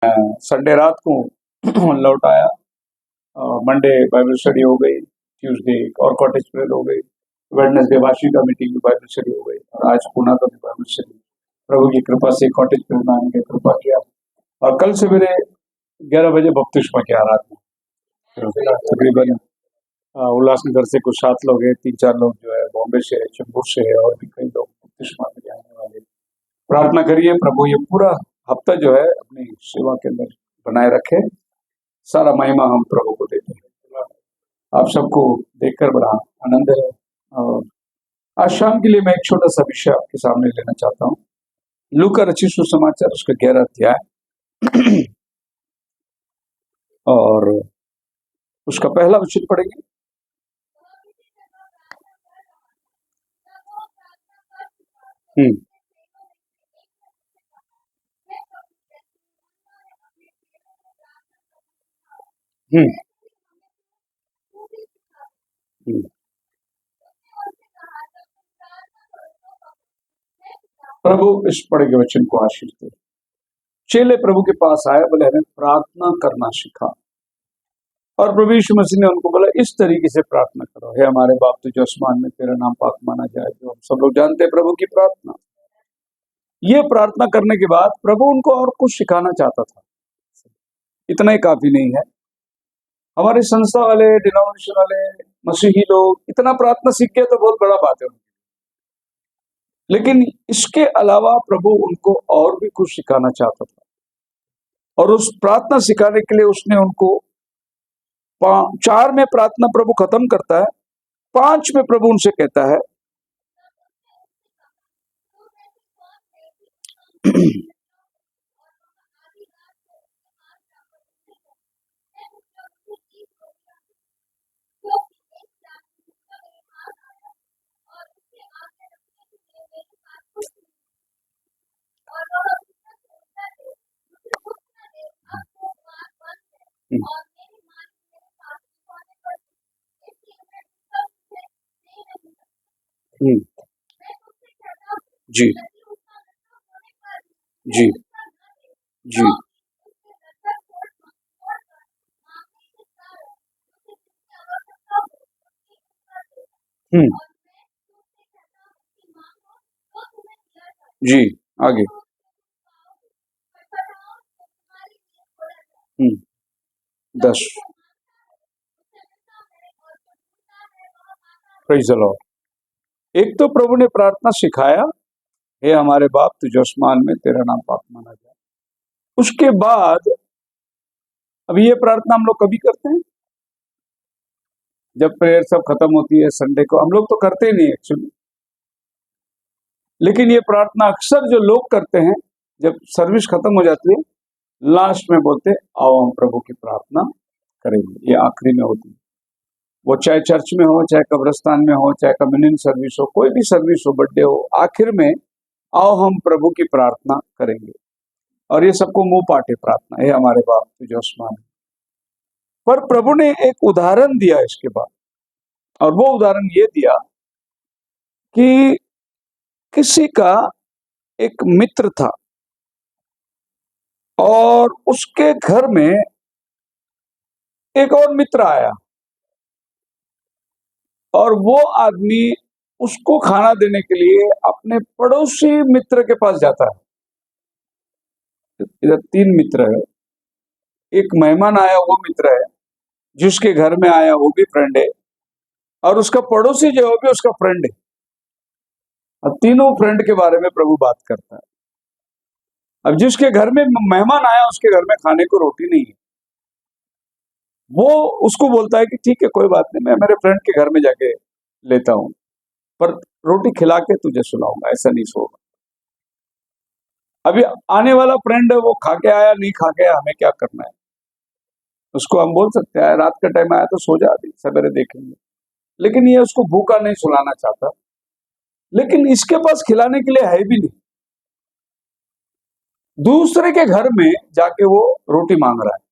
Sunday रात को लौट आया। मंडे बाइबल स्टडी हो गई, ट्यूसडे और कॉटेज प्रेयर हो गई, वेडनेसडे वाशी का मीटिंग में बाइबल स्टडी हो गई और आज पुणे का भी बाइबल स्टडी। प्रभु की कृपा से कॉटेज प्रेयर में आने की कृपा किया और कल सवेरे 11 बजे बपतिस्मा की आराधना। तकरीबन उल्लासनगर से कुछ 7 लोग हैं, 3-4 लोग जो है बॉम्बे से है, चेंबूर से है और भी कई लोग बपतिस्मा के लिए आने वाले। प्रार्थना करिए प्रभु ये पूरा हफ्ता जो है अपनी सेवा के अंदर बनाए रखे। सारा महिमा हम प्रभु को देते हैं। आप सबको देखकर बड़ा आनंद है। और आज शाम के लिए मैं एक छोटा सा विषय आपके सामने लेना चाहता हूँ। लूका रचित सुसमाचार उसका 11 अध्याय और उसका पहला वचन पढ़ेंगे। हम्म हम्म हम्म। प्रभु इस पढ़े गए वचन को आशीष दे। चेले प्रभु के पास आए, बोले हमें प्रार्थना करना सिखा। और प्रभु यीशु मसीह ने उनको बोला इस तरीके से प्रार्थना करो, हे हमारे बाप तो जो आसमान में तेरा नाम पाक माना जाए। जो हम सब लोग जानते हैं प्रभु की प्रार्थना। ये प्रार्थना करने के बाद प्रभु उनको और कुछ सिखाना चाहता था। इतना ही काफी नहीं है। हमारे संस्था वाले, डिनोमिनेशन वाले, मसीही लोग इतना प्रार्थना सीख गए तो बहुत बड़ा बात है। लेकिन इसके अलावा प्रभु उनको और भी कुछ सिखाना चाहता था और उस प्रार्थना सिखाने के लिए उसने उनको 4 में प्रार्थना प्रभु खत्म करता है, 5 में प्रभु उनसे कहता है जी जी जी हम्म जी आगे 10 प्रेज द लॉर्ड। एक तो प्रभु ने प्रार्थना सिखाया, हे हमारे बाप तुझे आसमान में तेरा नाम पाक माना जाए। उसके बाद अभी ये प्रार्थना हम लोग कभी करते हैं जब प्रेयर सब खत्म होती है संडे को। हम लोग तो करते ही नहीं एक्चुअली, लेकिन ये प्रार्थना अक्सर जो लोग करते हैं जब सर्विस खत्म हो जाती है लास्ट में बोलते आओ हम प्रभु की प्रार्थना करेंगे। ये आखिरी में होती है, वो चाहे चर्च में हो, चाहे कब्रिस्तान में हो, चाहे कम्युनियन सर्विस हो, कोई भी सर्विस हो, बर्थडे हो, आखिर में आओ हम प्रभु की प्रार्थना करेंगे। और ये सबको मुंह पाटे प्रार्थना है हमारे बाप तुझे आसमान में। पर प्रभु ने एक उदाहरण दिया इसके बाद, और वो उदाहरण ये दिया कि किसी का एक मित्र था और उसके घर में एक और मित्र आया और वो आदमी उसको खाना देने के लिए अपने पड़ोसी मित्र के पास जाता है। इधर 3 मित्र है, एक मेहमान आया वो मित्र है, जिसके घर में आया वो भी फ्रेंड है, और उसका पड़ोसी जो है वो भी उसका फ्रेंड है। अब तीनों फ्रेंड के बारे में प्रभु बात करता है। अब जिसके घर में मेहमान आया उसके घर में खाने को रोटी नहीं है, वो उसको बोलता है कि ठीक है कोई बात नहीं, मैं मेरे फ्रेंड के घर में जाके लेता हूँ, पर रोटी खिला के तुझे सुलाऊंगा, ऐसा नहीं सोगा। अभी आने वाला फ्रेंड है वो खा के आया नहीं खा के आया, हमें क्या करना है। उसको हम बोल सकते हैं रात का टाइम आया तो सो जा, अभी सवेरे देखेंगे। लेकिन ये उसको भूखा नहीं सुलाना चाहता, लेकिन इसके पास खिलाने के लिए है भी नहीं। दूसरे के घर में जाके वो रोटी मांग रहा है,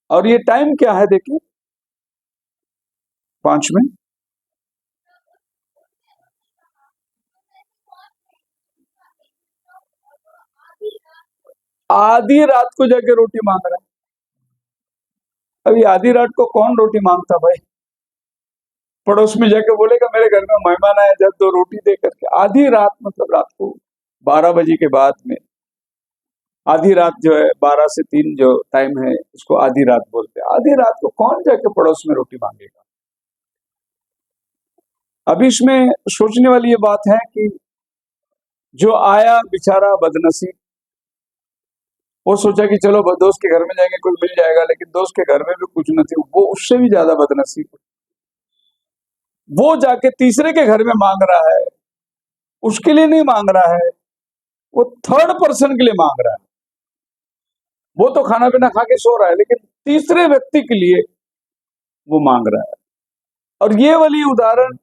और ये टाइम क्या है देखिए 5 में। आधी रात को जाके रोटी मांग रहा है। अभी आधी रात को कौन रोटी मांगता भाई? पड़ोस में जाके बोलेगा मेरे घर में मेहमान आए, जब दो रोटी दे करके। आधी रात मतलब रात को 12 बजे के बाद में। आधी रात जो है 12 से 3 जो टाइम है, इसको आधी रात बोलते हैं। आधी रात को कौन जाके पड़ोस में रोटी मांगेगा? अभी इसमें सोचने वाली ये बात है कि जो आया बेचारा बदनसीब, वो सोचा कि चलो दोस्त के घर में जाएंगे कुछ मिल जाएगा, लेकिन दोस्त के घर में भी कुछ न थी, वो उससे भी ज्यादा बदनसीब। वो जाके तीसरे के घर में मांग रहा है, उसके लिए नहीं मांग रहा है, वो थर्ड पर्सन के लिए मांग रहा है। वो तो खाना पीना खा के सो रहा है, लेकिन तीसरे व्यक्ति के लिए वो मांग रहा है। और ये वाली उदाहरण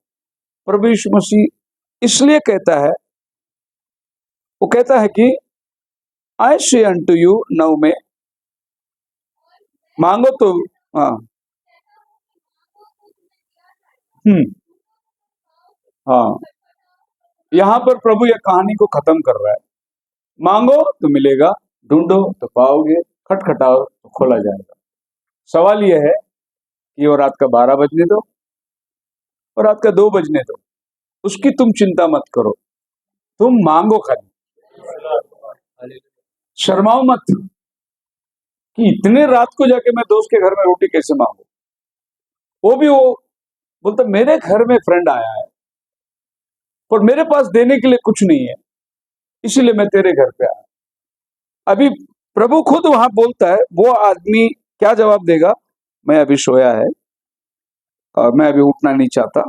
प्रभु यीशु मसीह इसलिए कहता है, वो कहता है कि आई से अनटू यू 9 में, मांगो तो हाँ हाँ, यहां पर प्रभु यह कहानी को खत्म कर रहा है। मांगो तो मिलेगा, ढूंढो तो पाओगे, खटखटाओ तो खोला जाएगा। सवाल यह है कि वो रात का 12 बजने दो और रात का 2 बजने दो, उसकी तुम चिंता मत करो, तुम मांगो खाली। शर्माओ मत कि इतने रात को जाके मैं दोस्त के घर में रोटी कैसे मांगू। वो भी वो बोलता मेरे घर में फ्रेंड आया है पर मेरे पास देने के लिए कुछ नहीं है, इसीलिए मैं तेरे घर पे आया। अभी प्रभु खुद वहां बोलता है, वो आदमी क्या जवाब देगा? मैं अभी सोया है और मैं अभी उठना नहीं चाहता।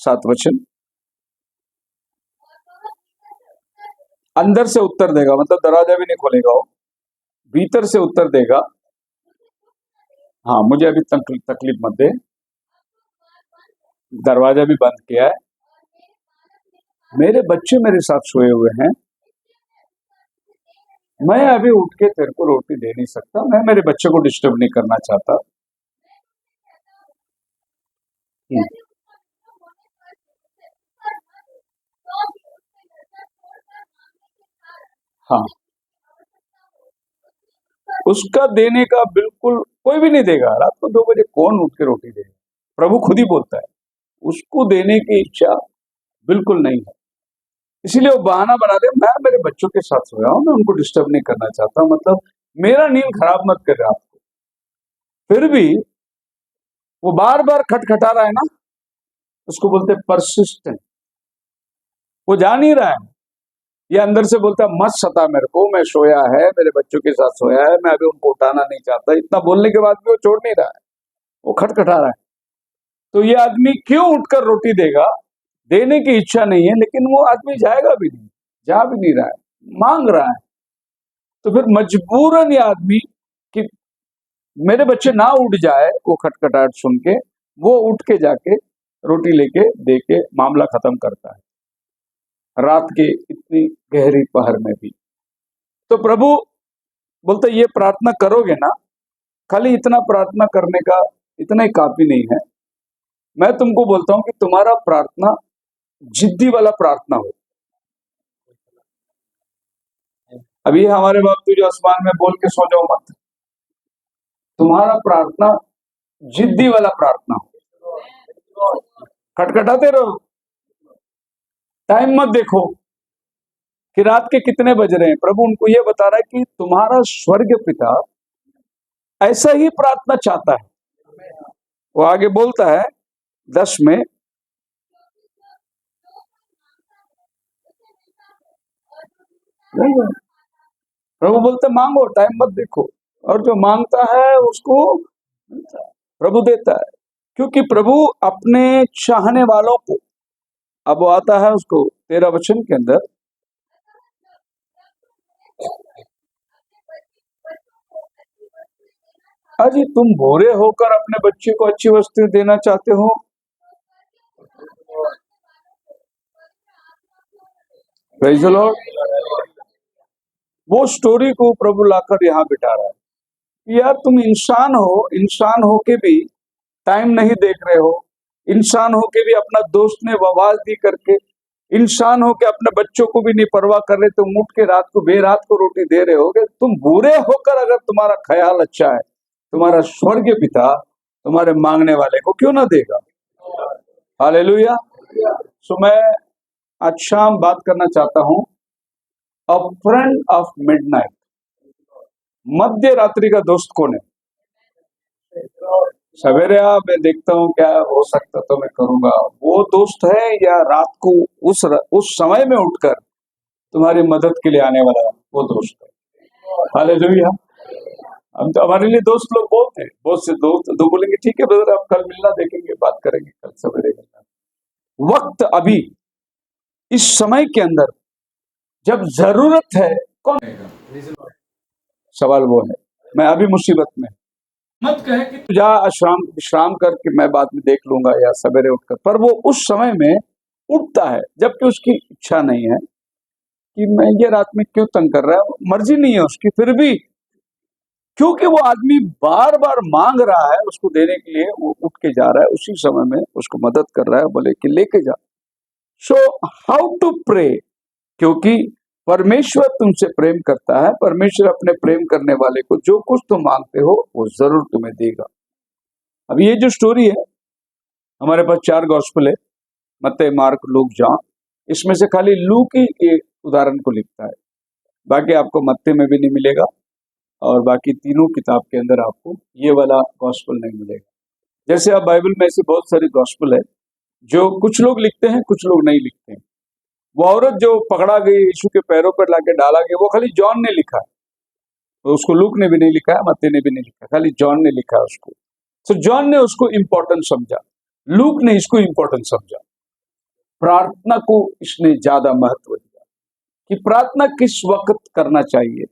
7 वचन अंदर से उत्तर देगा, मतलब दरवाजा भी नहीं खोलेगा, वो भीतर से उत्तर देगा, हाँ मुझे अभी तकलीफ मत दे, दरवाजा भी बंद किया है, मेरे बच्चे मेरे साथ सोए हुए हैं, मैं अभी उठ के तेरे को रोटी दे नहीं सकता, मैं मेरे बच्चे को डिस्टर्ब नहीं करना चाहता। हाँ, उसका देने का बिल्कुल कोई भी नहीं देगा। रात को 2 बजे कौन उठ के रोटी देगा? प्रभु खुद ही बोलता है, उसको देने की इच्छा बिल्कुल नहीं है। इसीलिए वो बहाना बना दे, मैं मेरे बच्चों के साथ सोया हूं, मैं उनको डिस्टर्ब नहीं करना चाहता, मतलब मेरा नींद खराब मत कर रहा आपको। फिर भी वो बार बार खटखटा रहा है ना, उसको बोलते परसिस्टेंट। वो जान ही रहा है, ये अंदर से बोलता मत सता मेरे को, मैं सोया है, मेरे बच्चों के साथ सोया है, मैं अभी उनको उठाना नहीं चाहता। इतना बोलने के बाद भी वो छोड़ नहीं रहा है, वो खटखटा रहा है। तो ये आदमी क्यों उठकर रोटी देगा? देने की इच्छा नहीं है, लेकिन वो आदमी जाएगा भी नहीं, जा भी नहीं रहा है, मांग रहा है। तो फिर मजबूरन ये आदमी कि मेरे बच्चे ना उठ जाए, वो खटखटाहट सुन के वो उठ के जाके रोटी लेके दे के मामला खत्म करता है, रात के इतनी गहरी पहर में भी। तो प्रभु बोलते ये प्रार्थना करोगे ना, खाली इतना प्रार्थना करने का इतना ही काफी नहीं है। मैं तुमको बोलता हूं कि तुम्हारा प्रार्थना जिद्दी वाला प्रार्थना हो। अभी हमारे बाप तू जो आसमान में बोल के सो जाओ मत, तुम्हारा प्रार्थना जिद्दी वाला प्रार्थना हो। खटखटाते रहो, टाइम मत देखो कि रात के कितने बज रहे हैं। प्रभु उनको ये बता रहा है कि तुम्हारा स्वर्ग पिता ऐसा ही प्रार्थना चाहता है। वो आगे बोलता है 10 में, प्रभु बोलते मांगो, टाइम मत देखो, और जो मांगता है उसको प्रभु देता है। क्योंकि प्रभु अपने चाहने वालों को, अब वो आता है उसको 13 वचन के अंदर, अजी तुम भोरे होकर अपने बच्चे को अच्छी वस्तु देना चाहते हो, प्रेज़ द लॉर्ड। वो स्टोरी को प्रभु लाकर यहाँ बिठा रहा है कि यार तुम इंसान हो, इंसान हो के भी टाइम नहीं देख रहे हो, इंसान हो के भी अपना दोस्त ने आवाज दी करके इंसान हो के अपने बच्चों को भी नहीं परवाह कर रहे, तुम उठ के रात को बेरात को रोटी दे रहे होगे। तुम बुरे होकर अगर तुम्हारा ख्याल अच्छा है, तुम्हारा स्वर्गीय पिता तुम्हारे मांगने वाले को क्यों ना देगा। हालेलुया। सो मैं आज शाम बात करना चाहता हूं, अ फ्रेंड ऑफ मिडनाइट। मध्य रात्रि का दोस्त कौन है? सवेरे मैं देखता हूँ क्या हो सकता तो मैं करूंगा, वो दोस्त है या रात को उस समय में उठकर तुम्हारी मदद के लिए आने वाला वो दोस्त है। हालेलुया। हम तो हमारे लिए दोस्त लोग बहुत हैं, बहुत से दोस्त दो बोलेंगे ठीक है ब्रदर आप कल मिलना, देखेंगे बात करेंगे कल सवेरे मिलना। वक्त अभी इस समय के अंदर जब जरूरत है कौन आएगा? सवाल वो है। मैं अभी मुसीबत में, मत कहे कि तू जा विश्राम करके मैं बाद में देख लूंगा या सवेरे उठकर, पर वो उस समय में उठता है जबकि उसकी इच्छा नहीं है कि मैं ये रात में क्यों तंग कर रहा है, मर्जी नहीं है उसकी, फिर भी क्योंकि वो आदमी बार बार मांग रहा है उसको देने के लिए, वो उठ के जा रहा है, उसी समय में उसको मदद कर रहा है, बोले कि लेके जा। सो हाउ टू प्रे, क्योंकि परमेश्वर तुमसे प्रेम करता है। परमेश्वर अपने प्रेम करने वाले को जो कुछ तुम मांगते हो वो जरूर तुम्हें देगा। अब ये जो स्टोरी है, हमारे पास 4 गॉस्पेल है, मत्ती, मार्क, लूक, जॉन। इसमें से खाली लूक ही एक उदाहरण को लिखता है, बाकी आपको मत्ती में भी नहीं मिलेगा और बाकी तीनों किताब के अंदर आपको ये वाला गॉस्पेल नहीं मिलेगा। जैसे अब बाइबल में ऐसी बहुत सारी गॉस्पेल है जो कुछ लोग लिखते हैं कुछ लोग नहीं लिखते हैं। वो औरत जो पकड़ा गई यीशु के पैरों पर लाके डाला गया, वो खाली जॉन ने लिखा है, तो उसको लूक ने भी नहीं लिखा है, मत्ती ने भी नहीं लिखा, खाली जॉन ने लिखा है उसको। तो जॉन ने उसको इम्पोर्टेंट समझा, लूक ने इसको इम्पोर्टेंट समझा। प्रार्थना को इसने ज्यादा महत्व दिया कि प्रार्थना किस वक्त करना चाहिए,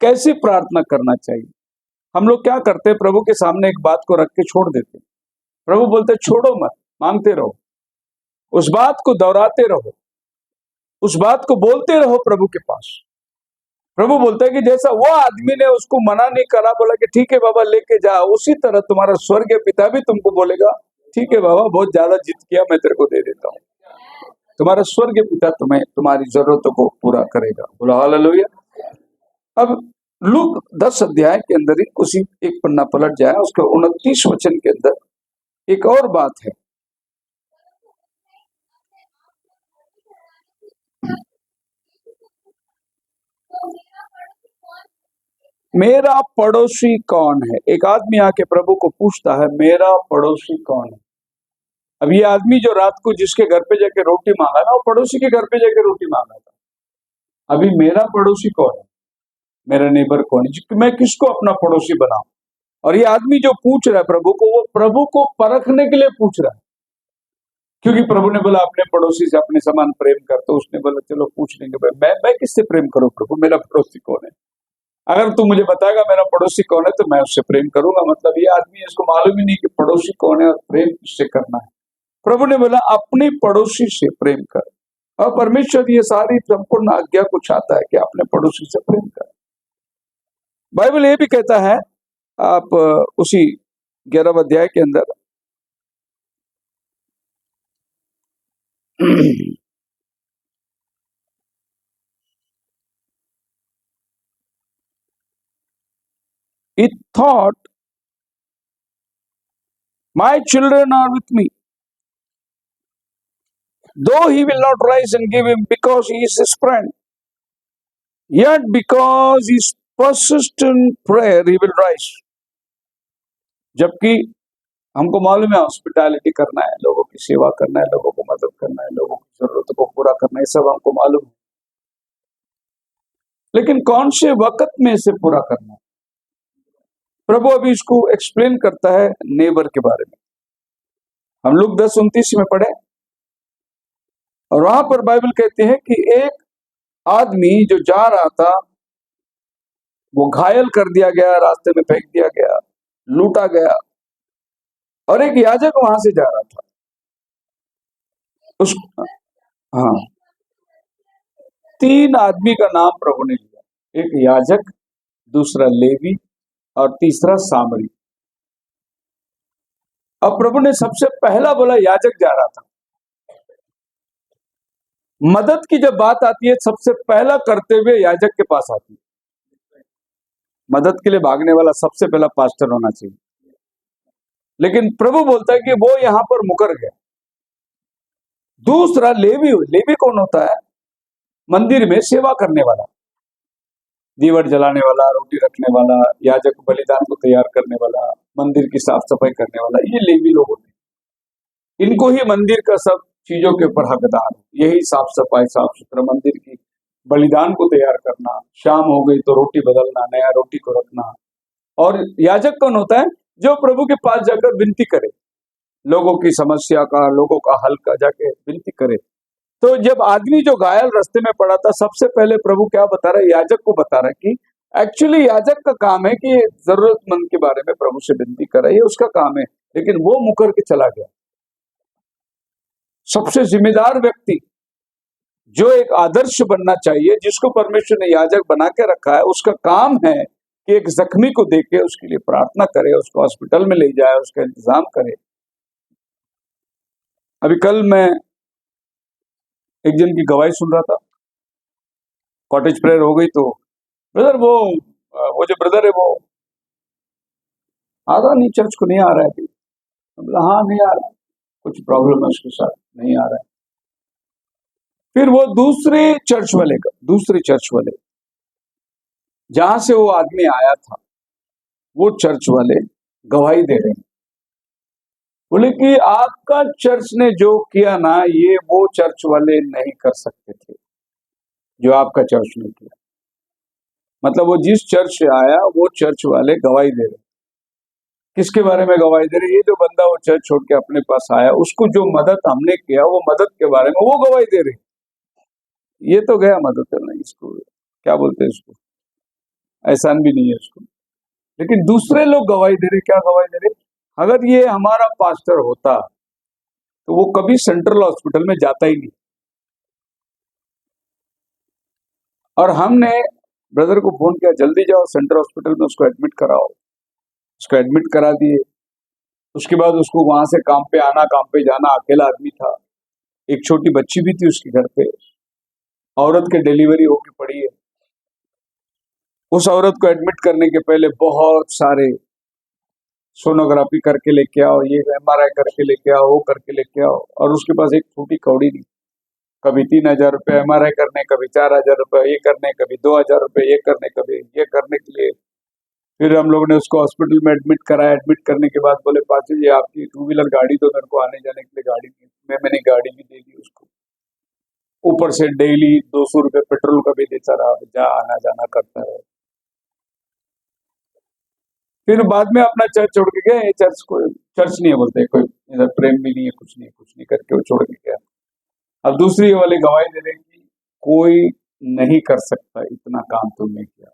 कैसे प्रार्थना करना चाहिए। हम लोग क्या करते हैं, प्रभु के सामने एक बात को रख के छोड़ देते हैं। प्रभु बोलते छोड़ो मत, मांगते रहो, उस बात को दोहराते रहो, उस बात को बोलते रहो प्रभु के पास। प्रभु बोलता है कि जैसा वो आदमी ने उसको मना नहीं करा, बोला कि ठीक है बाबा लेके जा, उसी तरह तुम्हारा स्वर्गीय पिता भी तुमको बोलेगा ठीक है बाबा बहुत ज्यादा जिद किया, मैं तेरे को दे देता हूँ। तुम्हारा स्वर्गीय पिता तुम्हें तुम्हारी जरूरतों को पूरा करेगा। बोला हालेलुया। अब लूक 10 अध्याय के अंदर ही उसी एक पन्ना पलट जाए, उसके 29 वचन के अंदर एक और बात है। मेरा पड़ोसी कौन है? एक आदमी आके प्रभु को पूछता है मेरा पड़ोसी कौन है। अब ये आदमी जो रात को जिसके घर पे जाके रोटी मांगा ना, वो पड़ोसी के घर पे जाके रोटी मांगा था। अभी मेरा पड़ोसी कौन है, मेरा नेबर कौन है, मैं किसको अपना पड़ोसी बनाऊं? और ये आदमी जो पूछ रहा है प्रभु को, वो प्रभु को परखने के लिए पूछ रहा है, क्योंकि प्रभु ने बोला अपने पड़ोसी से अपने समान प्रेम कर, तो उसने बोला चलो पूछ लेंगे भाई मैं किससे प्रेम करूं प्रभु, मेरा पड़ोसी कौन है? अगर तू मुझे बताएगा मेरा पड़ोसी कौन है तो मैं उससे प्रेम करूंगा। मतलब ये आदमी इसको मालूम ही नहीं कि पड़ोसी कौन है और प्रेम किससे करना है। प्रभु ने बोला अपने पड़ोसी से प्रेम कर, और परमेश्वर ये सारी संपूर्ण आज्ञा को चाहता है कि अपने पड़ोसी से प्रेम कर। बाइबल ये भी कहता है, आप उसी 11 अध्याय के अंदर He thought, my children are with me, though he will not rise and give him because he is his friend, yet because his persistent prayer he will rise. जबकि हमको मालूम है हॉस्पिटैलिटी करना है, लोगों की सेवा करना है, लोगों को मदद करना है, लोगों की जरूरतों को पूरा करना है, सब हमको मालूम है, लेकिन कौन से वक्त में इसे पूरा करना है? प्रभु अभी इसको एक्सप्लेन करता है नेबर के बारे में। हम लोग 10:29 में पढ़े और वहां पर बाइबल कहते हैं कि एक आदमी जो जा रहा था वो घायल कर दिया गया, रास्ते में फेंक दिया गया, लूटा गया, और एक याजक वहां से जा रहा था। उस हाँ 3 आदमी का नाम प्रभु ने लिया, एक याजक, दूसरा लेवी और तीसरा सामरी। अब प्रभु ने सबसे पहला बोला याजक जा रहा था। मदद की जब बात आती है, सबसे पहला करते हुए याजक के पास आती है। मदद के लिए भागने वाला सबसे पहला पास्टर होना चाहिए, लेकिन प्रभु बोलता है कि वो यहां पर मुकर गया। दूसरा लेवी। लेवी कौन होता है? मंदिर में सेवा करने वाला, दीवट जलाने वाला, रोटी रखने वाला, याजक बलिदान को तैयार करने वाला, मंदिर की साफ सफाई करने वाला, ये लेवी लोग होते हैं। इनको ही मंदिर का सब चीजों के ऊपर हकदार है। यही साफ सफाई, साफ सुथरा, मंदिर की बलिदान को तैयार करना, शाम हो गई तो रोटी बदलना, नया रोटी को रखना। और याजक कौन होता है? जो प्रभु के पास जाकर विनती करे, लोगों की समस्या का, लोगों का हल का जाके विनती करे। तो जब आदमी जो घायल रास्ते में पड़ा था, सबसे पहले प्रभु क्या बता रहा है? याजक को बता रहा है कि एक्चुअली याजक का काम है कि जरूरतमंद के बारे में प्रभु से विनती करे, ये उसका काम है। लेकिन वो मुकर के चला गया। सबसे जिम्मेदार व्यक्ति, जो एक आदर्श बनना चाहिए, जिसको परमेश्वर ने याजक बना के रखा है, उसका काम है कि एक जख्मी को देखे, उसके लिए प्रार्थना करे, उसको हॉस्पिटल में ले जाए, उसका इंतजाम करे। अभी कल मैं एक जन की गवाही सुन रहा था, कॉटेज प्रेयर हो गई तो ब्रदर वो जो ब्रदर है वो आ रहा नहीं, चर्च को नहीं आ रहा है अभी। बोला हाँ नहीं आ रहा, कुछ प्रॉब्लम है उसके साथ, नहीं आ रहा है। फिर वो दूसरे चर्च वाले जहां से वो आदमी आया था, वो चर्च वाले गवाही दे रहे हैं, बोले कि आपका चर्च ने जो किया ना, ये वो चर्च वाले नहीं कर सकते थे जो आपका चर्च ने किया। मतलब वो जिस चर्च से आया, वो चर्च वाले गवाही दे रहे। किसके बारे में गवाही दे रहे? ये जो बंदा वो चर्च छोड़ के अपने पास आया, उसको जो मदद हमने किया, वो मदद के बारे में वो गवाही दे रहे। ये तो गया मदद करना, इसको क्या बोलते हैं, इसको एहसान भी नहीं है उसको। लेकिन दूसरे लोग गवाही दे रहे। क्या गवाही दे रहे? अगर ये हमारा पास्टर होता तो वो कभी सेंट्रल हॉस्पिटल में जाता ही नहीं। और हमने ब्रदर को फोन किया, जल्दी जाओ सेंट्रल हॉस्पिटल में उसको एडमिट कराओ। उसको एडमिट करा दिए। उसके बाद उसको वहां से काम पे आना, काम पे जाना, अकेला आदमी था। एक छोटी बच्ची भी थी उसके घर पे, औरत के डिलीवरी होके पड़ी है। उस औरत को एडमिट करने के पहले बहुत सारे सोनोग्राफी करके लेके आओ, ये MRI करके लेके आओ, वो करके लेके आओ, और उसके पास एक छोटी कौड़ी नहीं। कभी 3,000 रुपये MRI करने, कभी 4,000 रुपये ये करने, कभी 2,000 रुपये ये करने, कभी ये करने के लिए। फिर हम लोगों ने उसको हॉस्पिटल में एडमिट कराया। एडमिट करने के बाद बोले पाची जी आपकी 2 व्हीलर गाड़ी तो मेरे को आने जाने के लिए गाड़ी नहीं, मैंने गाड़ी भी दे दी उसको। ऊपर से डेली 200 रुपये पेट्रोल का भी देता रहा, जा आना जाना करता है। फिर बाद में अपना चर्च छोड़ के गए। चर्च को चर्च नहीं है बोलते, कोई इधर प्रेम भी नहीं है, कुछ नहीं करके वो छोड़ के गया। अब दूसरी वाले गवाही दे रहे कि कोई नहीं कर सकता इतना काम तुमने किया।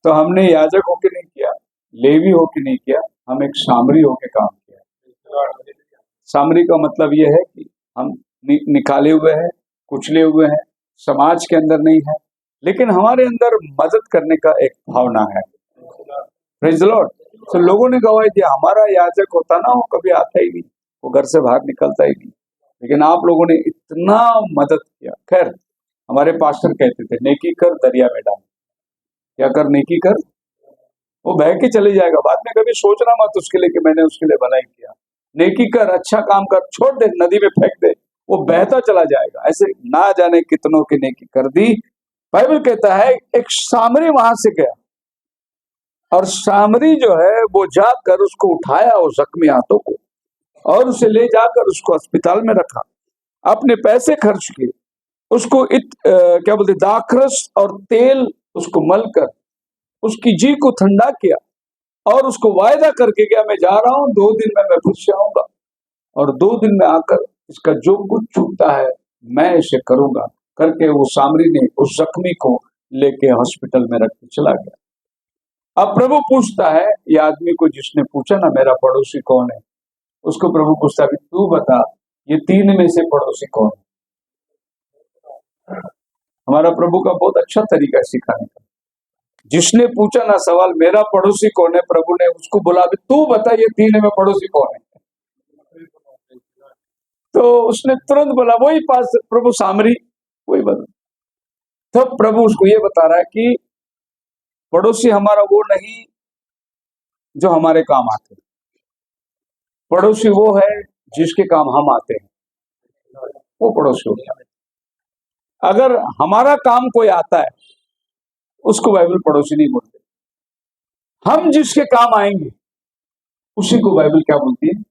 तो हमने याजक होके नहीं किया, लेवी होके नहीं किया, हम एक सामरी होके काम किया। सामरी का मतलब यह है कि हम निकाले हुए हैं, कुचले हुए हैं, समाज के अंदर नहीं है, लेकिन हमारे अंदर मदद करने का एक भावना है। Praise the Lord. तो लोगों ने गवाही दिया। हमारा याजक होता ना, वो कभी आता ही नहीं, वो घर से बाहर निकलता ही नहीं, लेकिन आप लोगों ने इतना मदद किया। खैर, हमारे पास्टर कहते थे नेकी कर दरिया में डाल। क्या कर? नेकी कर, वो बह के चले जाएगा। बाद में कभी सोचना मत उसके लिए कि मैंने उसके लिए भलाई किया। नेकी कर, अच्छा काम कर, छोड़ दे, नदी में फेंक दे, वो बहता चला जाएगा। ऐसे ना जाने कितनों की नेकी कर दी। बाइबल कहता है एक सामरी वहां से गया, और सामरी जो है वो जाकर उसको उठाया, उस जख्मी हाथों को, और उसे ले जाकर उसको अस्पताल में रखा। अपने पैसे खर्च किए, उसको क्या बोलते, दाखरस और तेल उसको मलकर उसकी जी को ठंडा किया, और उसको वायदा करके गया, मैं जा रहा हूं, 2 दिन में मैं फिर से आऊंगा, और 2 दिन में आकर इसका जो कुछ छूटता है मैं इसे करूंगा करके वो सामरी ने उस जख्मी को लेके हॉस्पिटल में रख के चला गया। अब प्रभु पूछता है ये आदमी को, जिसने पूछा ना मेरा पड़ोसी कौन है, उसको प्रभु पूछता है तू बता ये 3 में से पड़ोसी कौन है। हमारा प्रभु का बहुत अच्छा तरीका है सिखाने का। जिसने पूछा ना सवाल मेरा पड़ोसी कौन है, प्रभु ने उसको बोला तू बता ये 3 में पड़ोसी कौन है। तो उसने तुरंत बोला, वही पास प्रभु सामरी, वही बोला। तो प्रभु उसको ये बता रहा है कि पड़ोसी हमारा वो नहीं जो हमारे काम आते, पड़ोसी वो है जिसके काम हम आते हैं, वो पड़ोसी होता है। अगर हमारा काम कोई आता है उसको बाइबल पड़ोसी नहीं बोलते, हम जिसके काम आएंगे उसी को बाइबल क्या बोलती है?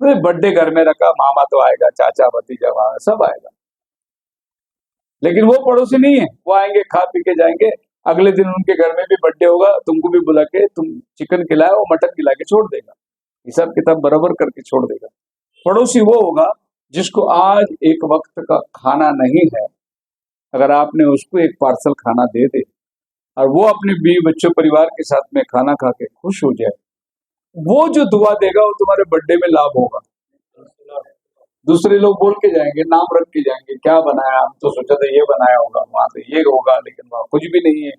बर्थडे घर में रखा, मामा तो आएगा, चाचा भतीजा वहां सब आएगा, लेकिन वो पड़ोसी नहीं है। वो आएंगे, खा पी के जाएंगे, अगले दिन उनके घर में भी बर्थडे होगा, तुमको भी बुला के तुम चिकन खिलाए और मटन खिला के छोड़ देगा, हिसाब किताब बराबर करके छोड़ देगा। पड़ोसी वो होगा जिसको आज एक वक्त का खाना नहीं है, अगर आपने उसको एक पार्सल खाना दे दे और वो अपने बीवी बच्चों परिवार के साथ में खाना खा के खुश हो जाए, वो जो दुआ देगा वो तुम्हारे बर्थडे में लाभ होगा। दूसरे लोग बोल के जाएंगे, नाम रख के जाएंगे, क्या बनाया, हम तो सोचा था ये बनाया होगा, वहां से ये होगा, लेकिन वहां कुछ भी नहीं है।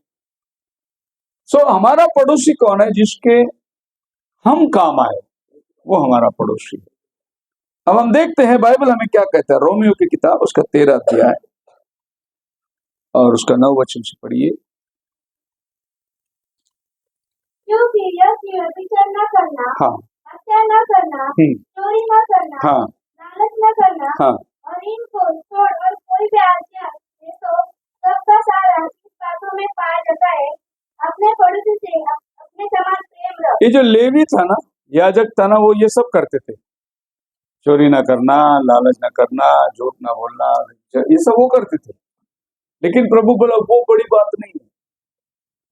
सो हमारा पड़ोसी कौन है? जिसके हम काम आए, वो हमारा पड़ोसी है। अब हम देखते हैं बाइबल हमें क्या कहता है। रोमियो की किताब उसका 13 अध्याय और उसका 9 वचन से पढ़िए। क्योंकि यह व्यभिचार न करना, हाँ, हत्या न करना, चोरी न करना, हाँ, लालच न करना, हाँ, और इनको छोड़ और कोई भी आज्ञा है तो सबका सारा इस बातों में पाया जाता है, अपने पड़ोसी से अपने समान प्रेम रख। ये जो लेवी था ना, याजक था ना, वो ये सब करते थे, चोरी ना करना, लालच ना करना, झूठ ना बोलना, ये सब वो करते थे। लेकिन प्रभु बोला वो बड़ी बात नहीं है,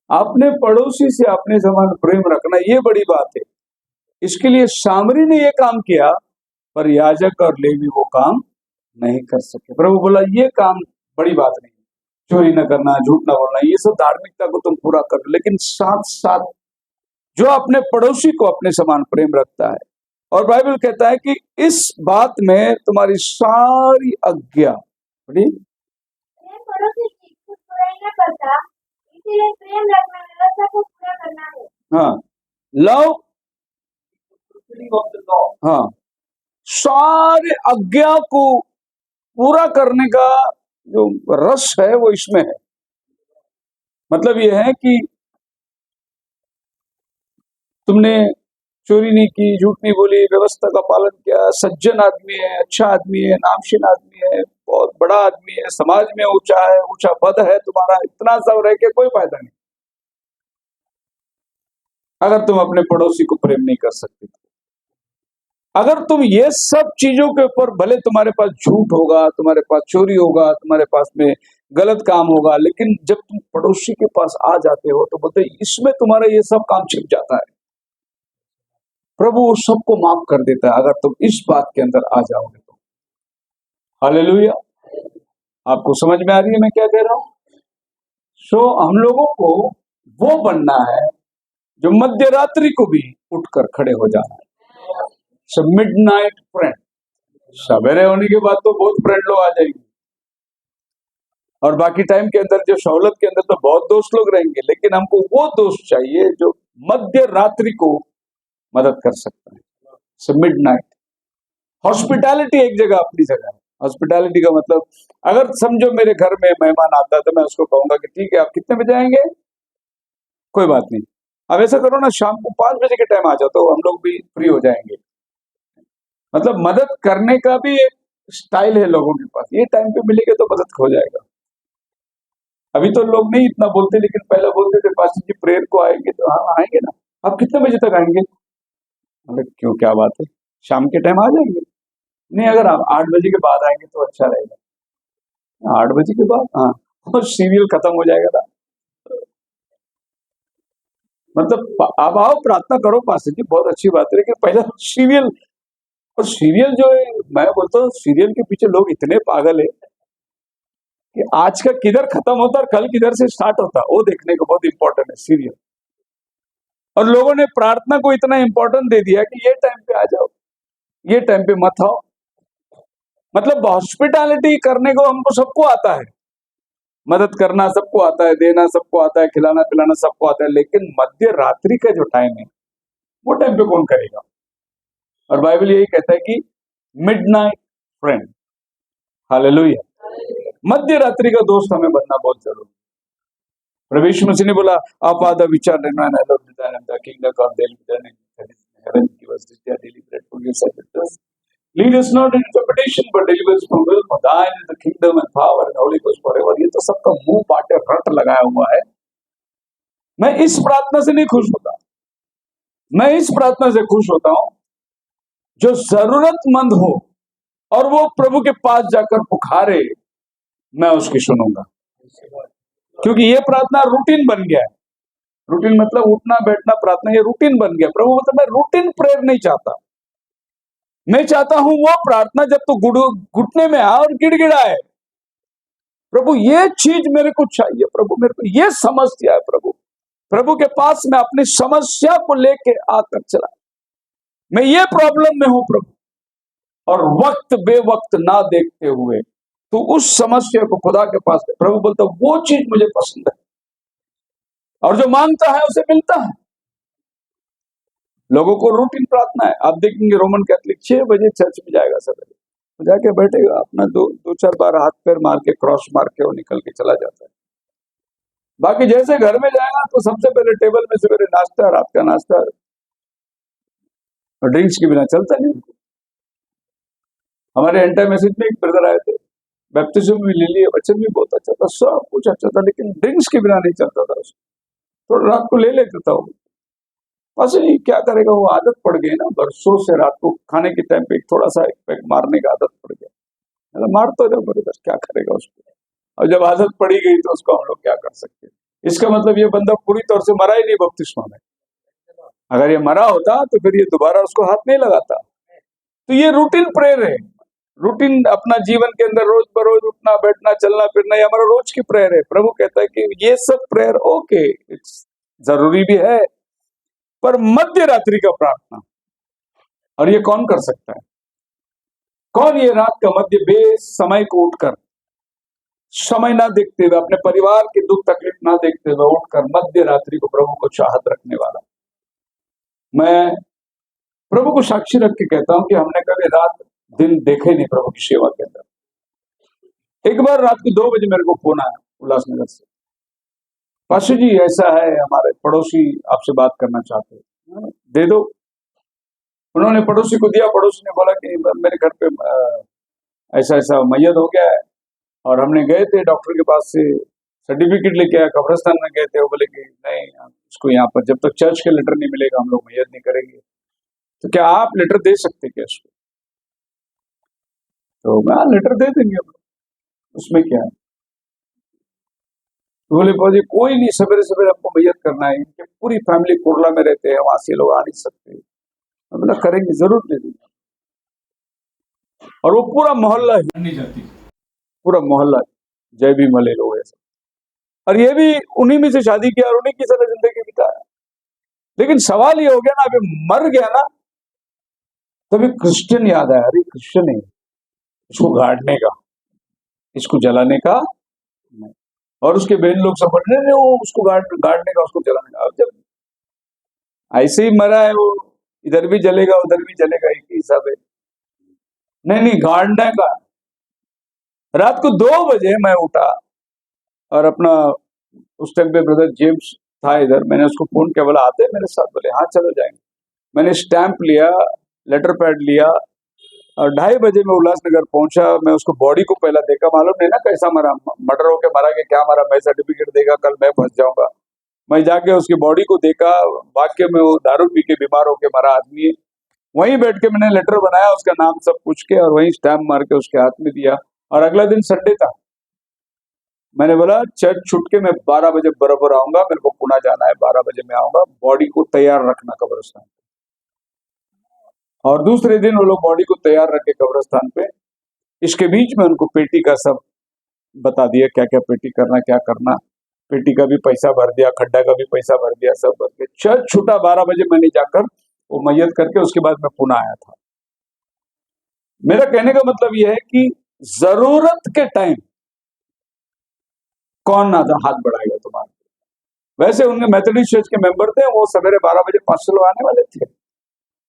अपने पड़ोसी से अपने समान प्रेम रखना ये बड़ी बात है। इसके लिए सामरी ने ये काम किया, पर याजक और लेवी वो काम नहीं कर सके। प्रभु बोला ये काम बड़ी बात नहीं, चोरी न करना, झूठ ना बोलना, ये सब धार्मिकता को तुम पूरा करो, लेकिन साथ साथ जो अपने पड़ोसी को अपने समान प्रेम रखता है। और बाइबल कहता है कि इस बात में तुम्हारी सारी आज्ञा, प्रेम पड़ोसी की कुछ बुराई न करता, इसीलिए प्रेम रखना व्यवस्था को पूरा करना है। हाँ, लव, हाँ, सारे आज्ञा को पूरा करने का जो रस है वो इसमें है। मतलब ये है कि तुमने चोरी नहीं की, झूठ नहीं बोली, व्यवस्था का पालन किया, सज्जन आदमी है, अच्छा आदमी है, नामशीन आदमी है, बहुत बड़ा आदमी है, समाज में ऊंचा है, ऊंचा पद है तुम्हारा, इतना सब रह के कोई फायदा नहीं अगर तुम अपने पड़ोसी को प्रेम नहीं कर सकते। अगर तुम ये सब चीजों के ऊपर, भले तुम्हारे पास झूठ होगा, तुम्हारे पास चोरी होगा, तुम्हारे पास में गलत काम होगा, लेकिन जब तुम पड़ोसी के पास आ जाते हो तो बोलते इसमें तुम्हारा ये सब काम छिप जाता है। प्रभु उस सबको माफ कर देता है अगर तुम इस बात के अंदर आ जाओगे तो। हालेलुया। आपको समझ में आ रही है मैं क्या कह रहा हूं? सो हम लोगों को वो बनना है जो मध्य रात्रि को भी उठकर खड़े हो जाना है। सो मिडनाइट फ्रेंड, सवेरे होने के बाद तो बहुत फ्रेंड लोग आ जाएंगे, और बाकी टाइम के अंदर जो सहूलत के अंदर तो बहुत दोस्त लोग रहेंगे, लेकिन हमको वो दोस्त चाहिए जो मध्य रात्रि को मदद कर सकता है। सो मिडनाइट हॉस्पिटैलिटी एक जगह अपनी जगह है। हॉस्पिटैलिटी का मतलब, अगर समझो मेरे घर में मेहमान आता है तो मैं उसको कहूंगा कि ठीक है आप कितने बजे आएंगे, कोई बात नहीं, अब ऐसा करो ना शाम को 5 बजे के टाइम आ जाओ तो हम लोग भी फ्री हो जाएंगे। मतलब मदद करने का भी एक स्टाइल है लोगों के पास, ये टाइम पे मिलेगा तो मदद हो जाएगा। अभी तो लोग नहीं इतना बोलते, लेकिन पहले बोलते थे पास्टर जी प्रेयर को आएंगे, तो हाँ आएंगे ना, आप कितने बजे तक आएंगे, मतलब क्यों, क्या बात है, शाम के टाइम आ जाएंगे। नहीं, अगर आप 8 बजे के बाद आएंगे तो अच्छा रहेगा। 8 बजे के बाद, हाँ, और सीरियल खत्म हो जाएगा ना। मतलब आप आओ प्रार्थना करो पास्टर जी, बहुत अच्छी बात है, लेकिन पहले सीरियल, और सीरियल जो है, मैं बोलता हूँ सीरियल के पीछे लोग इतने पागल है कि आज का किधर खत्म होता है और कल किधर से स्टार्ट होता है, वो देखने को बहुत इंपॉर्टेंट है सीरियल। और लोगों ने प्रार्थना को इतना इंपॉर्टेंट दे दिया कि ये टाइम पे आ जाओ, ये टाइम पे मत आओ। मतलब हॉस्पिटैलिटी करने को हमको सबको आता है, मदद करना सबको आता है, देना सबको आता है, खिलाना पिलाना सबको आता है, लेकिन मध्य रात्रि का जो टाइम है वो टाइम पे कौन करेगा? और बाइबल यही कहता है कि मिडनाइट फ्रेंड। हालेलुया। मध्य रात्रि का दोस्त हमें बनना बहुत जरूरी है। प्रभु यीशु मसीह ने बोला, आप आधा विचार लेना है, Lord, design and the kingdom of them done in heaven, give us this day our daily bread, forgive us our debts. Lead us not into temptation, but deliver us from evil. For thine is the kingdom and power and Holy Ghost forever. ये तो सबका मुंह बाटे रट लगाया हुआ है। मैं इस प्रार्थना से नहीं खुश होता। मैं इस प्रार्थना से खुश होता हूं जो जरूरतमंद हो और वो प्रभु के पास जाकर पुकारे, मैं उसकी सुनूंगा। क्योंकि ये प्रार्थना रूटीन बन गया है। रूटीन मतलब उठना बैठना प्रार्थना, ये रूटीन बन गया। प्रभु मतलब मैं रूटीन प्रेयर नहीं चाहता। मैं चाहता हूं वो प्रार्थना जब तू घुटने में आ और गिड़गिड़ाए, प्रभु ये चीज मेरे को चाहिए, प्रभु मेरे को ये समस्या है, प्रभु के पास मैं अपनी समस्या को लेके आकर चला, मैं ये प्रॉब्लम में हूं प्रभु, और वक्त बेवक्त ना देखते हुए तो उस समस्या को खुदा के पास दे। प्रभु बोलता वो चीज मुझे पसंद है, और जो मांगता है उसे मिलता है। लोगों को रूटीन प्रार्थना है। आप देखेंगे रोमन कैथोलिक 6 बजे चर्च में जाएगा, सवेरे जाके बैठेगा, अपना दो चार बार हाथ पैर मार के क्रॉस मार के वो निकल के चला जाता है। बाकी जैसे घर में जाएगा तो सबसे पहले टेबल में सवेरे नाश्ता, रात का नाश्ता, और ड्रिंक्स के बिना चलता नहीं उनको। हमारे एंटा मैसेज में एक ब्रदर आए थे, बैप्टिज्म भी ले लिए, वचन भी बहुत अच्छा था, सब कुछ अच्छा था, लेकिन ड्रिंक्स के बिना नहीं चलता था उसको। थोड़ा रात को ले लेता था वो, बस नहीं क्या करेगा, वो आदत पड़ गई ना, बरसों से रात को खाने के टाइम पे थोड़ा सा एक पैक मारने का आदत पड़ गया। मतलब मार तो जाओ ब्रदर, क्या करेगा उसको। और जब आदत पड़ी गई तो उसको हम लोग क्या कर सकते हैं। इसका मतलब ये बंदा पूरी तौर से मरा ही नहीं बपतिस्मा में। अगर ये मरा होता तो फिर ये दोबारा उसको हाथ नहीं लगाता। तो ये रूटीन प्रेयर है, रूटीन अपना जीवन के अंदर रोज बरोज उठना बैठना चलना फिरना, ये हमारा रोज की प्रेयर है। प्रभु कहता है कि ये सब प्रेयर ओके, इट्स जरूरी भी है, पर मध्य रात्रि का प्रार्थना, और ये कौन कर सकता है? कौन ये रात का मध्य बेसमय को उठकर, समय ना देखते हुए, अपने परिवार के दुख तकलीफ ना देखते हुए उठकर मध्य रात्रि को प्रभु को चाहत रखने वाला? मैं प्रभु को साक्षी रख के कहता हूं कि हमने कभी रात दिन देखे नहीं प्रभु की सेवा के अंदर। एक बार रात को 2 बजे मेरे को फोन आया उल्लासनगर से, पाशु जी ऐसा है, हमारे पड़ोसी आपसे बात करना चाहते हैं, दे दो। उन्होंने पड़ोसी को दिया, पड़ोसी ने बोला कि मेरे घर पे ऐसा ऐसा मैयत हो गया है, और हमने गए थे डॉक्टर के पास से सर्टिफिकेट लेके आया, कब्रिस्तान में गए थे, वो बोले कि नहीं इसको यहाँ पर जब तक चर्च के लेटर नहीं मिलेगा हम लोग मैयत नहीं करेंगे, तो क्या आप लेटर दे सकते क्या इसको? तो मैं लेटर दे देंगे हम लोग, उसमें क्या है। तो बोले जी कोई नहीं, सवेरे सवेरे हमको मैयत करना है, इनकी पूरी फैमिली कुरला में रहते हैं, वहां से लोग आ नहीं सकते। मतलब करेंगे, जरूर दे देंगे। और वो पूरा मोहल्ला नहीं जाती, पूरा मोहल्ला जय भी मले लोग ऐसा, और ये भी उन्हीं में से शादी किया और उन्हीं की तरह जिंदगी बिताया। लेकिन सवाल ये हो गया ना, अभी मर गया ना, तभी क्रिश्चियन याद आया, अरे क्रिश्चियन है, इसको गाड़ने का, इसको जलाने का नहीं। और उसके बहन लोग सब बोल रहे वो उसको गाड़ने का, उसको जलाने का। अब जब ऐसे ही मरा है वो, इधर भी जलेगा उधर भी जलेगा, एक ही हिसाब है। नहीं गाड़ने का। रात को 2 बजे मैं उठा, और अपना उस टाइम पे ब्रदर जेम्स था इधर, मैंने उसको फोन किया, बोला आते मेरे साथ? बोले हाँ चलो जाएंगे। मैंने स्टैंप लिया, लेटर पैड लिया, और 2:30 बजे मैं उल्लासनगर पहुंचा। मैं उसको बॉडी को पहला देखा, मालूम नहीं ना कैसा मरा, मर्डर होके मरा के क्या मरा, मैं सर्टिफिकेट देगा कल मैं फंस जाऊंगा। मैं जाके उसकी बॉडी को देखा, वाकई में वो दारू पी के बीमार होके मरा आदमी है। वहीं बैठ के मैंने लेटर बनाया, उसका नाम सब पूछ के, और वहीं स्टैम्प मार के उसके हाथ में दिया। और अगला दिन संडे था, मैंने बोला चर्च छूट के मैं 12 बजे बराबर आऊंगा, मेरे को पुणे जाना है, 12 बजे मैं आऊंगा, बॉडी को तैयार रखना कब्रिस्तान। और दूसरे दिन वो लोग बॉडी को तैयार रखे कब्रिस्तान पे। इसके बीच में उनको पेटी का सब बता दिया, क्या क्या पेटी करना, क्या करना। पेटी का भी पैसा भर दिया, खड्डा का भी पैसा भर दिया, सब भर दिया। चर्च छूटा 12 बजे, मैंने जाकर वो मैयत करके उसके बाद मैं पुणे आया था। मेरा कहने का मतलब यह है कि जरूरत के टाइम कौन आधा हाथ बढ़ाएगा तुम्हारे। वैसे उनके मेथोडिस्ट चर्च के मेंबर थे, वो सवेरे 12 बजे 500 लोग आने वाले थे,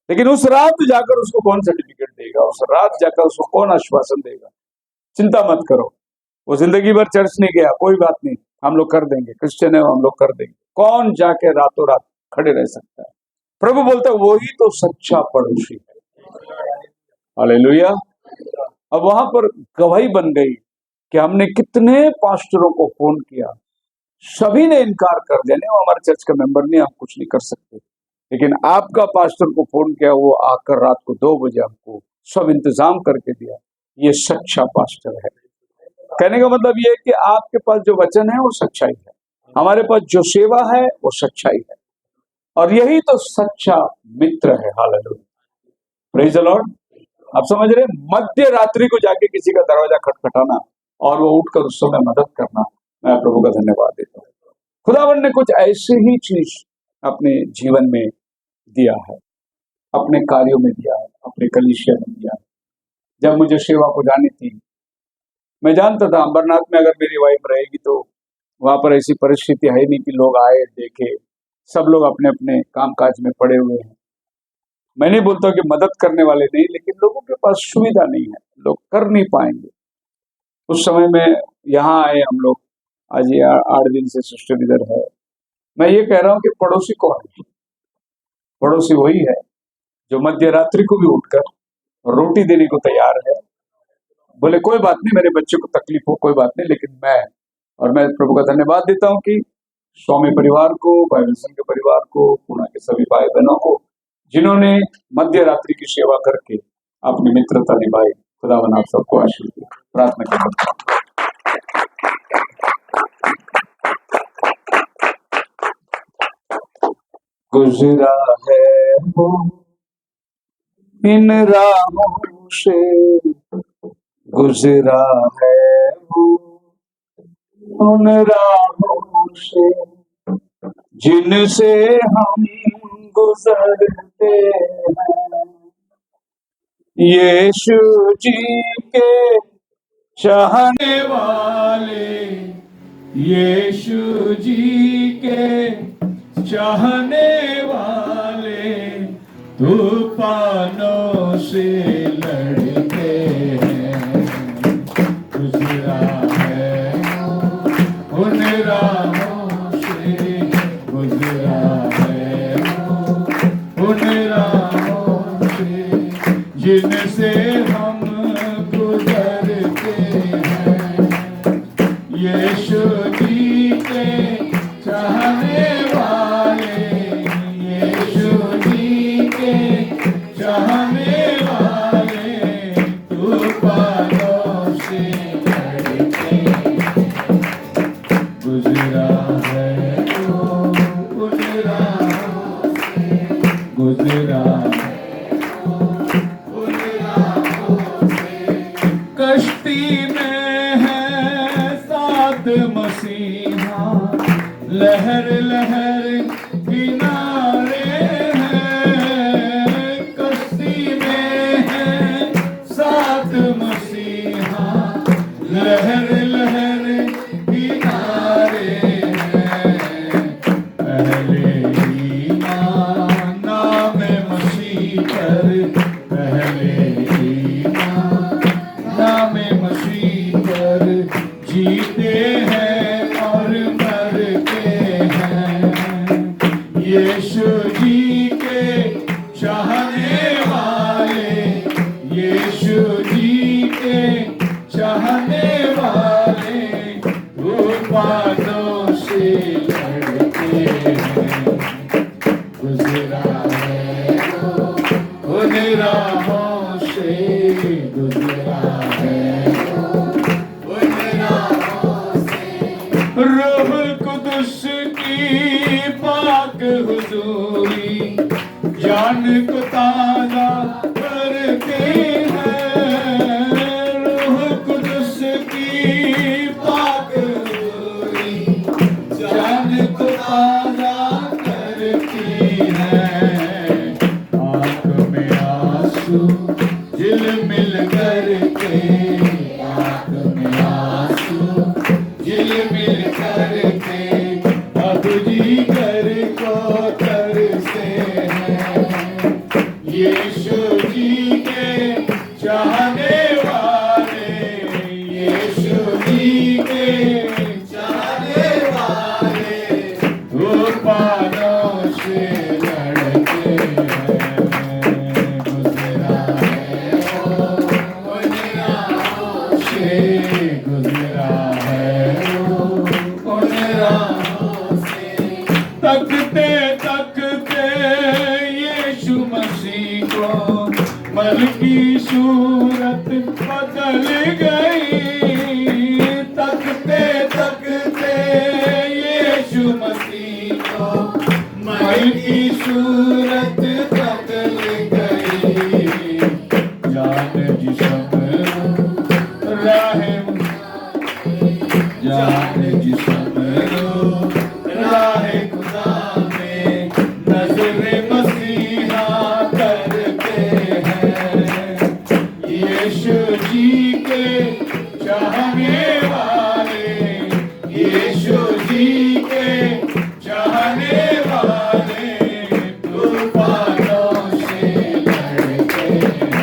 लेकिन उस रात जाकर उसको कौन सर्टिफिकेट देगा? देगा, उस रात जाकर उसको कौन आश्वासन देगा? चिंता मत करो, वो जिंदगी भर चर्च नहीं गया, कोई बात नहीं, हम लोग कर देंगे, क्रिश्चियन है हम लोग कर देंगे। कौन जाके रातों रात खड़े रह सकता है? प्रभु बोलता है वही तो सच्चा पड़ोसी है। हालेलुया। अब वहां पर गवाही बन गई कि हमने कितने पास्टरों को फोन किया, सभी ने इनकार कर दिया, नहीं वो हमारे चर्च का मेंबर नहीं, हम कुछ नहीं कर सकते। लेकिन आपका पास्टर को फोन किया, वो आकर रात को 2 बजे हमको सब इंतजाम करके दिया। ये सच्चा पास्टर है। कहने का मतलब ये है कि आपके पास जो वचन है वो सच्चाई है, हमारे पास जो सेवा है वो सच्चाई है, और यही तो सच्चा मित्र है। Hallelujah, praise the Lord. आप समझ रहे, मध्य रात्रि को जाके किसी का दरवाजा खटखटाना और वो उठकर उस समय मदद करना, मैं प्रभु का धन्यवाद देता हूँ। खुदावन ने कुछ ऐसे ही चीज अपने जीवन में दिया है, अपने कार्यों में दिया है, अपने कलीसिया में दिया है। जब मुझे सेवा को जानी थी, मैं जानता था अमरनाथ में अगर मेरी वाइफ रहेगी तो वहां पर ऐसी परिस्थिति है नहीं कि लोग आए देखे, सब लोग अपने अपने कामकाज में पड़े हुए हैं। मैं नहीं बोलता कि मदद करने वाले नहीं, लेकिन लोगों के पास सुविधा नहीं है, लोग कर नहीं पाएंगे। उस समय में यहाँ आए हम लोग, आज ये 8 दिन से सिस्टर इधर है। मैं ये कह रहा हूँ कि पड़ोसी कौन है? पड़ोसी वही है जो मध्य रात्रि को भी उठकर रोटी देने को तैयार है। बोले कोई बात नहीं, मेरे बच्चे को तकलीफ हो कोई बात नहीं, लेकिन मैं प्रभु का धन्यवाद देता हूँ कि स्वामी परिवार को, बाइबल संघ के परिवार को, पुणे के सभी भाई बहनों को, जिन्होंने मध्य रात्रि की सेवा करके अपनी मित्रता निभाई। खुदावन आप सबको आशीष दे। प्रार्थना करता हूं। गुजरा है वो इन राहों से, गुजरा है वो उन राहों से, जिनसे हम गुजरते हैं। यीशु जी के चाहने वाले, यीशु जी के चाहने वाले, तूफानों से लड़ते हैं। गुजरा है उन राहों से, गुजरा है उन राहों से, जिनसे हम गुजरते हैं। यीशु जी के चाहने वाले, यीशु जी के चाहने वाले, तूफानों से लड़ते हैं। गुजरा है उन राहों से, गुजरा उन राहों से। कश्ती में है सात मसीहा, लहर लहर किनारे हैं। कश्ती में है सात मसीहा, लहर लहर किनारे हैं। पहले ईमान नाम मसीह पर, पहले ईमान नाम मसीह पर, जीते हैं और मरते हैं। यीशु जी के चाहने वाले, यीशु जी के चाहने वाले, तूफानों से लड़ते हैं। गुजरा है उन राहों से, गुजरा है उन राहों से। रूहुल कुदुस की पाक हुजूरी जान को ताज़ा करते हैं। रूहुल कुदुस की पाक हुजूरी जान को ताज़ा करती है। आँख में आंसू झिलमिल करके, आँख में आंसू झिलमिल करके, अब जी कर को तरसे हैं। मर की सूरत बदल गई, तकते तकते यीशु मसीह को मर की सूरत बदल गई। जान जिस्म राह, जान जिस्म राह खुदा में नजरे मसीहा करते हैं। यीशु जी के चाहने वाले, यीशु जी के चाहने वाले तूफानों से लड़ते हैं।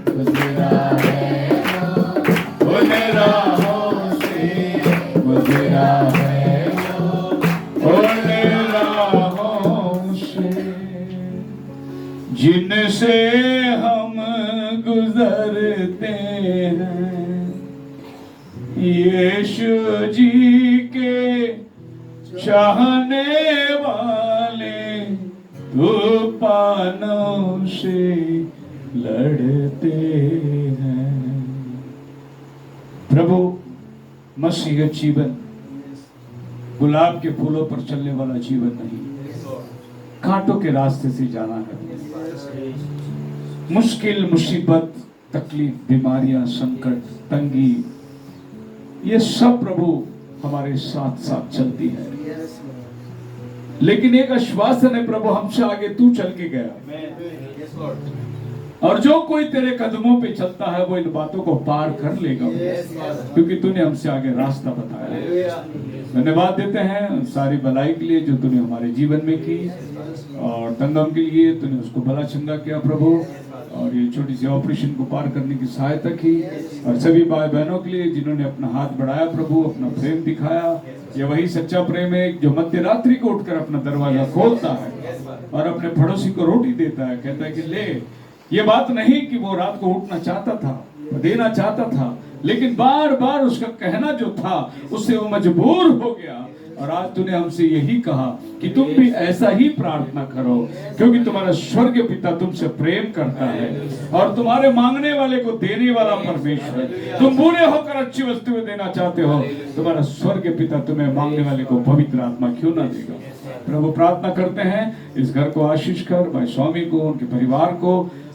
गुजरा है उन राहों से, गुजरा है उन राहों से, जिनसे हम गुजरते हैं। यीशु जी के चाहने वाले तूफानों से लड़ते हैं। प्रभु मसीह जीवन गुलाब के फूलों पर चलने वाला जीवन नहीं, कांटों के रास्ते से जाना है। मुश्किल, मुसीबत, तकलीफ, बीमारियां, संकट, तंगी, ये सब प्रभु हमारे साथ साथ चलती है, लेकिन एक आश्वासन है प्रभु, हमसे आगे तू चल के गया, और जो कोई तेरे कदमों पे चलता है वो इन बातों को पार कर लेगा, क्योंकि तूने हमसे आगे रास्ता बताया। धन्यवाद देते हैं सारी भलाई के लिए जो तूने हमारे जीवन में की, और तंगम के लिए तूने उसको भला चंगा किया प्रभु, और ये छोटी सी ऑपरेशन को पार करने की सहायता की, और सभी भाई बहनों के लिए जिन्होंने अपना हाथ बढ़ाया प्रभु, अपना प्रेम दिखाया। ये वही सच्चा प्रेम है जो मध्य रात्रि को उठकर अपना दरवाजा खोलता है और अपने पड़ोसी को रोटी देता है, कहता है कि ले। ये बात नहीं कि वो रात को उठना चाहता था, वो देना चाहता था, लेकिन बार बार उसका कहना जो था उससे वो मजबूर हो गया, और आज तूने हमसे यही कहा कि तुम भी ऐसा ही प्रार्थना करो, क्योंकि तुम्हारा स्वर्ग पिता तुमसे प्रेम करता है, और तुम्हारे मांगने वाले को देने वाला परमेश्वर। तुम बूढ़े होकर अच्छी वस्तुएं देना चाहते हो, तुम्हारा स्वर्ग पिता तुम्हें मांगने वाले को पवित्र आत्मा क्यों ना देगा। प्रभु प्रार्थना करते हैं इस घर को आशीष कर, भाई स्वामी को, उनके परिवार को,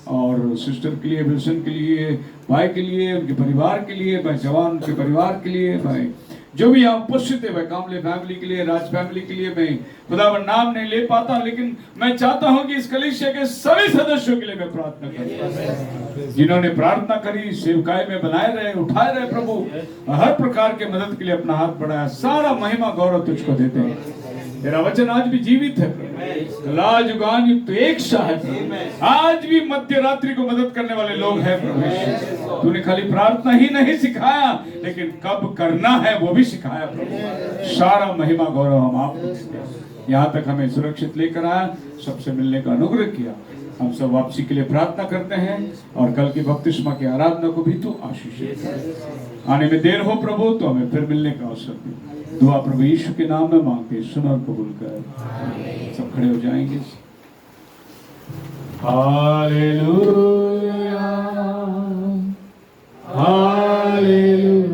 और सिस्टर के लिए, विल्सन के लिए, भाई के लिए, उनके परिवार के लिए, भाई जवान के परिवार के लिए, भाई जो भी यहाँ उपस्थित है, भाई कामले फैमिली के लिए, राज फैमिली के लिए। मैं खुदावन नाम नहीं ले पाता, लेकिन मैं चाहता हूँ कि इस कलीसिया के सभी सदस्यों के लिए मैं प्रार्थना करूँ, जिन्होंने प्रार्थना करी, सेवकाई में बनाए रहे, उठाए रहे प्रभु, हर प्रकार के मदद के लिए अपना हाथ बढ़ाया। सारा महिमा गौरव तुझको देते हैं। तेरा वचन आज भी जीवित है प्रभु, लाज युगान युक्त एक सा है प्रभु। आज भी मध्य रात्रि को मदद करने वाले लोग हैं प्रभु। तूने खाली प्रार्थना ही नहीं सिखाया, लेकिन कब करना है वो भी सिखाया प्रभु। सारा महिमा गौरव हम आपको देते हैं। यहाँ तक हमें सुरक्षित लेकर आया, सबसे मिलने का अनुग्रह किया। हम सब वापसी के लिए प्रार्थना करते हैं, और कल की बपतिस्मा की आराधना को भी तू आशीष दे। आने में देर हो प्रभु तो हमें फिर मिलने का अवसर दे। दुआ प्रभु यीशु के नाम में मांगते, सुन और कबूल कर। सब खड़े हो जाएंगे। Hallelujah, hallelujah,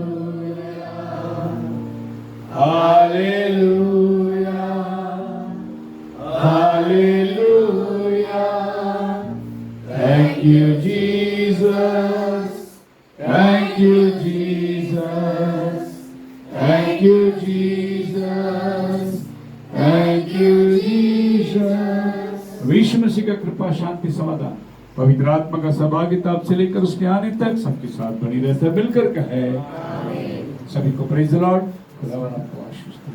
hallelujah, hallelujah. Thank you Jesus, thank you Jesus, thank you Jesus, thank you Jesus। यीशु मसीह का कृपा, शांति, समाधान, पवित्र आत्मा का सहभागिता आपसे लेकर उसके आने तक सबके साथ बनी रहता है। मिलकर कहे सभी को प्रेज द लॉर्ड। खुदावन आपको आशीष दे।